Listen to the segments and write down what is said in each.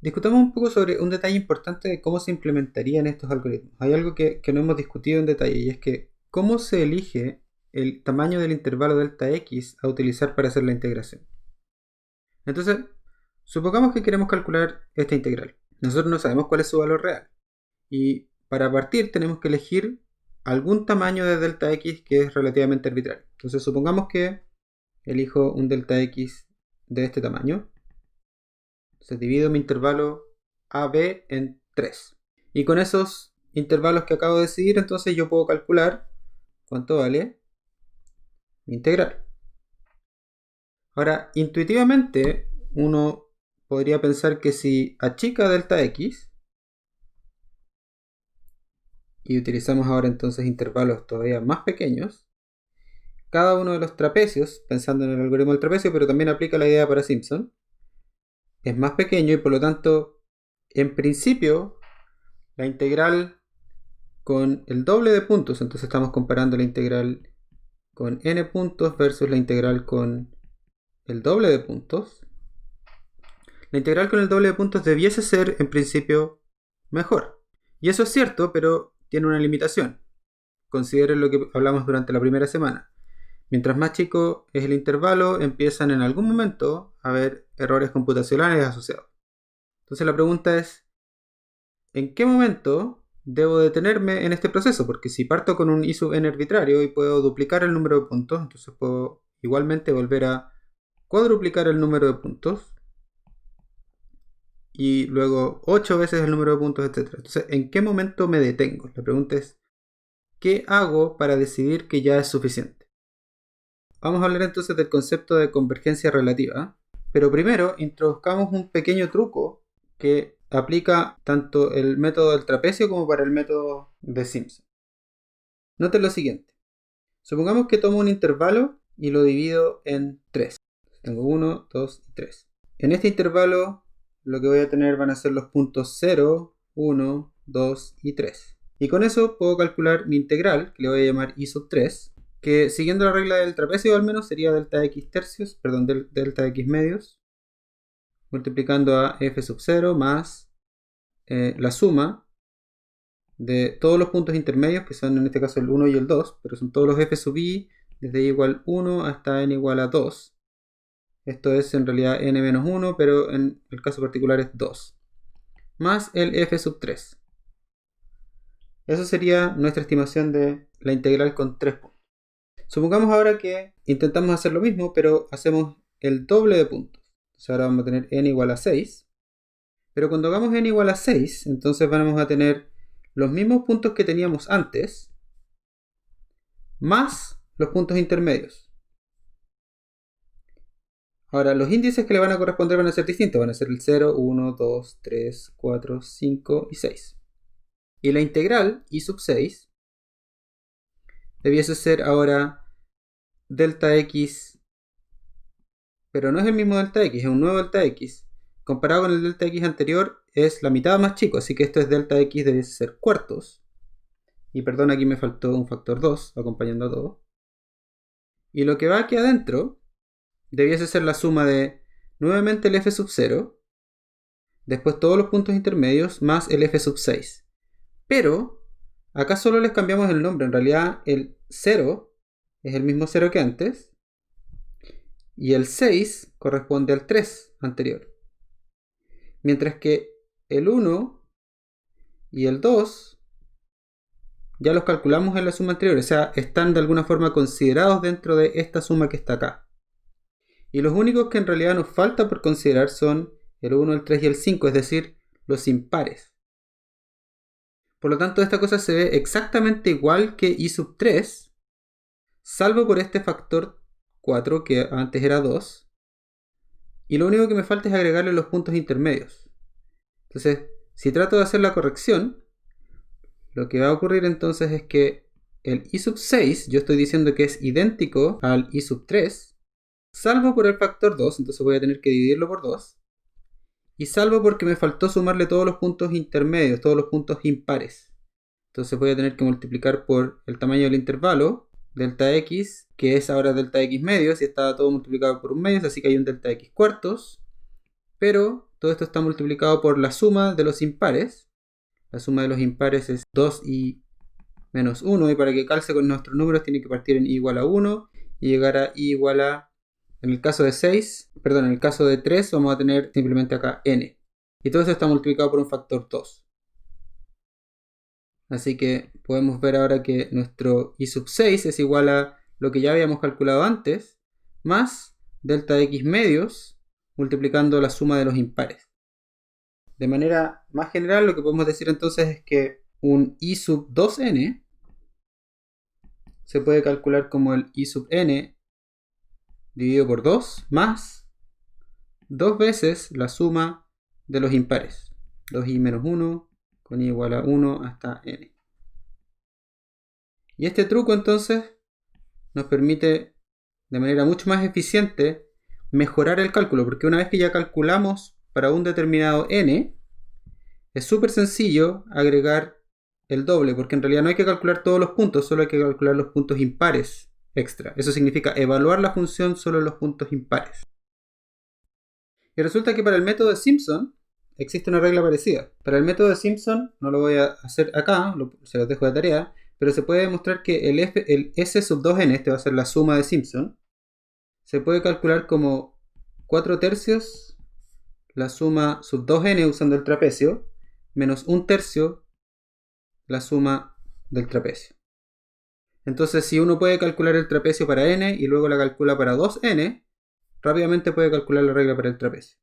Discutamos un poco sobre un detalle importante de cómo se implementarían estos algoritmos. Hay algo que no hemos discutido en detalle y es que cómo se elige el tamaño del intervalo delta x a utilizar para hacer la integración. Entonces, supongamos que queremos calcular esta integral. Nosotros no sabemos cuál es su valor real. Y para partir tenemos que elegir algún tamaño de delta x que es relativamente arbitrario. Entonces, supongamos que elijo un delta x de este tamaño. Entonces divido mi intervalo AB en 3. Y con esos intervalos que acabo de decidir, entonces yo puedo calcular cuánto vale mi integral. Ahora, intuitivamente, uno podría pensar que si achica delta x, y utilizamos ahora entonces intervalos todavía más pequeños, cada uno de los trapecios, pensando en el algoritmo del trapecio, pero también aplica la idea para Simpson, es más pequeño y por lo tanto, en principio, la integral con el doble de puntos, entonces estamos comparando la integral con n puntos versus la integral con el doble de puntos. La integral con el doble de puntos debiese ser en principio mejor. Y eso es cierto, pero tiene una limitación. Consideren lo que hablamos durante la primera semana. Mientras más chico es el intervalo, empiezan en algún momento a haber errores computacionales asociados. Entonces la pregunta es, ¿en qué momento debo detenerme en este proceso? Porque si parto con un i sub n arbitrario y puedo duplicar el número de puntos, entonces puedo igualmente volver a cuadruplicar el número de puntos y luego 8 veces el número de puntos, etc. Entonces, ¿en qué momento me detengo? La pregunta es, ¿qué hago para decidir que ya es suficiente? Vamos a hablar entonces del concepto de convergencia relativa, pero primero introduzcamos un pequeño truco que aplica tanto el método del trapecio como para el método de Simpson. Noten lo siguiente. Supongamos que tomo un intervalo y lo divido en 3. Tengo 1, 2 y 3. En este intervalo lo que voy a tener van a ser los puntos 0, 1, 2 y 3. Y con eso puedo calcular mi integral, que le voy a llamar i sub 3, que siguiendo la regla del trapecio al menos sería delta x tercios, perdón, delta x medios, multiplicando a f sub 0 más la suma de todos los puntos intermedios, que son en este caso el 1 y el 2, pero son todos los f sub i, desde i igual 1 hasta n igual a 2. Esto es en realidad n menos 1, pero en el caso particular es 2. Más el f sub 3. Eso sería nuestra estimación de la integral con 3 puntos. Supongamos ahora que intentamos hacer lo mismo, pero hacemos el doble de puntos. Entonces ahora vamos a tener n igual a 6. Pero cuando hagamos n igual a 6, entonces vamos a tener los mismos puntos que teníamos antes, más los puntos intermedios. Ahora, los índices que le van a corresponder van a ser distintos. Van a ser el 0, 1, 2, 3, 4, 5 y 6. Y la integral, i sub 6, debiese ser ahora delta x, pero no es el mismo delta x, es un nuevo delta x. Comparado con el delta x anterior, es la mitad más chico, así que esto es delta x, debiese ser cuartos. Y perdón, aquí me faltó un factor 2, acompañando a todo. Y lo que va aquí adentro debiese ser la suma de nuevamente el f sub 0, después todos los puntos intermedios, más el f sub 6. Pero acá solo les cambiamos el nombre. En realidad el 0 es el mismo 0 que antes, y el 6 corresponde al 3 anterior. Mientras que el 1 y el 2 ya los calculamos en la suma anterior, o sea, están de alguna forma considerados dentro de esta suma que está acá. Y los únicos que en realidad nos falta por considerar son el 1, el 3 y el 5, es decir, los impares. Por lo tanto, esta cosa se ve exactamente igual que i sub 3, salvo por este factor 4 que antes era 2. Y lo único que me falta es agregarle los puntos intermedios. Entonces, si trato de hacer la corrección, lo que va a ocurrir entonces es que el i sub 6, yo estoy diciendo que es idéntico al i sub 3, salvo por el factor 2, entonces voy a tener que dividirlo por 2. Y salvo porque me faltó sumarle todos los puntos intermedios, todos los puntos impares. Entonces voy a tener que multiplicar por el tamaño del intervalo, delta x, que es ahora delta x medios, y está todo multiplicado por un medios, así que hay un delta x cuartos. Pero todo esto está multiplicado por la suma de los impares. La suma de los impares es 2i menos 1, y para que calce con nuestros números tiene que partir en i igual a 1 y llegar a i igual a, en el caso de 3 vamos a tener simplemente acá n. Y todo esto está multiplicado por un factor 2. Así que podemos ver ahora que nuestro i sub 6 es igual a lo que ya habíamos calculado antes, más delta de x medios, multiplicando la suma de los impares. De manera más general, lo que podemos decir entonces es que un i sub 2n se puede calcular como el i sub n dividido por 2 más 2 veces la suma de los impares. 2i menos 1 con i igual a 1 hasta n. Y este truco entonces nos permite de manera mucho más eficiente mejorar el cálculo, porque una vez que ya calculamos para un determinado n, es súper sencillo agregar el doble, porque en realidad no hay que calcular todos los puntos, solo hay que calcular los puntos impares extra. Eso significa evaluar la función solo en los puntos impares. Y resulta que para el método de Simpson existe una regla parecida. Para el método de Simpson, no lo voy a hacer acá, se los dejo de tarea, pero se puede demostrar que el S sub 2n, este va a ser la suma de Simpson, se puede calcular como 4 tercios la suma sub 2n usando el trapecio, menos 1 tercio la suma del trapecio. Entonces, si uno puede calcular el trapecio para n y luego la calcula para 2n, rápidamente puede calcular la regla para el trapecio.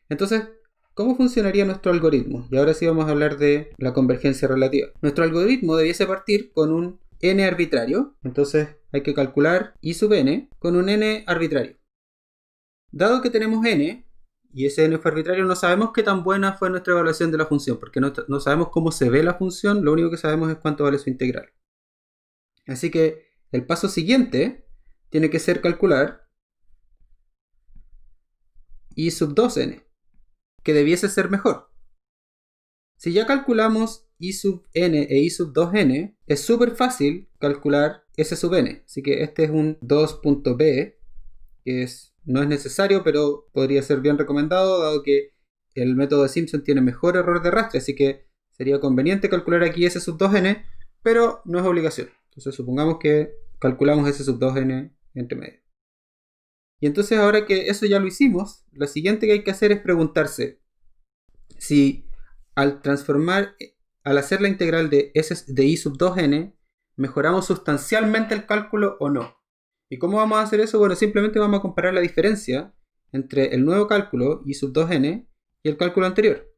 Entonces, ¿cómo funcionaría nuestro algoritmo? Y ahora sí vamos a hablar de la convergencia relativa. Nuestro algoritmo debiese partir con un n arbitrario. Entonces hay que calcular i sub n con un n arbitrario. Dado que tenemos n, y ese n fue arbitrario, no sabemos qué tan buena fue nuestra evaluación de la función, porque no sabemos cómo se ve la función, lo único que sabemos es cuánto vale su integral. Así que el paso siguiente tiene que ser calcular i sub 2n, que debiese ser mejor. Si ya calculamos i sub n e i sub 2n, es súper fácil calcular s sub n. Así que este es un 2.b, que no es necesario, pero podría ser bien recomendado, dado que el método de Simpson tiene mejor error de arrastre, así que sería conveniente calcular aquí s sub 2n, pero no es obligación. Entonces supongamos que calculamos s sub 2n entre medio. Y entonces ahora que eso ya lo hicimos, lo siguiente que hay que hacer es preguntarse si al hacer la integral de i sub 2n, mejoramos sustancialmente el cálculo o no. ¿Y cómo vamos a hacer eso? Bueno, simplemente vamos a comparar la diferencia entre el nuevo cálculo i sub 2n y el cálculo anterior.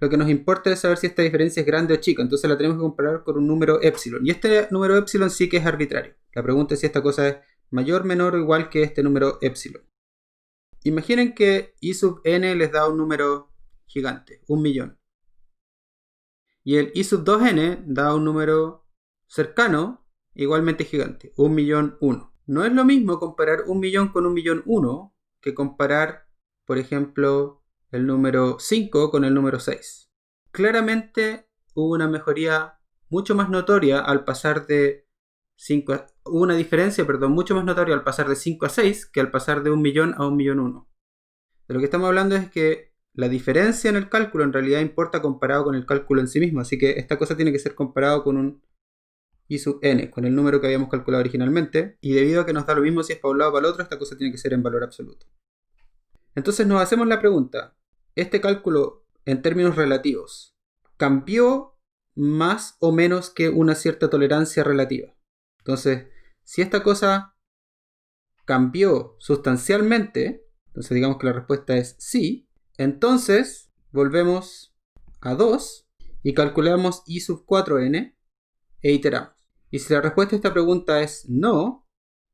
Lo que nos importa es saber si esta diferencia es grande o chica, entonces la tenemos que comparar con un número epsilon. Y este número epsilon sí que es arbitrario. La pregunta es si esta cosa es mayor, menor o igual que este número epsilon. Imaginen que i sub n les da un número gigante, 1.000.000. Y el i sub 2n da un número cercano, igualmente gigante, 1.000.001. No es lo mismo comparar 1.000.000 con 1.000.001 que comparar, por ejemplo, el número 5 con el número 6. Claramente hubo una mejoría mucho más notoria al pasar de 5 a... Hubo una diferencia, mucho más notoria al pasar de 5 a 6 que al pasar de 1.000.000 a 1.000.001. De lo que estamos hablando es que la diferencia en el cálculo en realidad importa comparado con el cálculo en sí mismo, así que esta cosa tiene que ser comparado con un i sub n, con el número que habíamos calculado originalmente, y debido a que nos da lo mismo si es para un lado o para el otro, esta cosa tiene que ser en valor absoluto. Entonces nos hacemos la pregunta, ¿este cálculo en términos relativos cambió más o menos que una cierta tolerancia relativa? Entonces, si esta cosa cambió sustancialmente, entonces digamos que la respuesta es sí, entonces volvemos a 2 y calculamos i sub 4n e iteramos. Y si la respuesta a esta pregunta es no,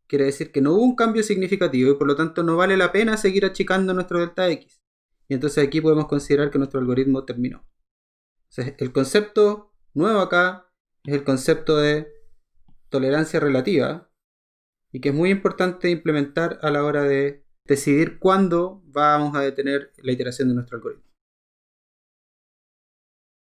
quiere decir que no hubo un cambio significativo y por lo tanto no vale la pena seguir achicando nuestro delta x. Y entonces aquí podemos considerar que nuestro algoritmo terminó. Entonces, el concepto nuevo acá es el concepto de tolerancia relativa y que es muy importante implementar a la hora de decidir cuándo vamos a detener la iteración de nuestro algoritmo.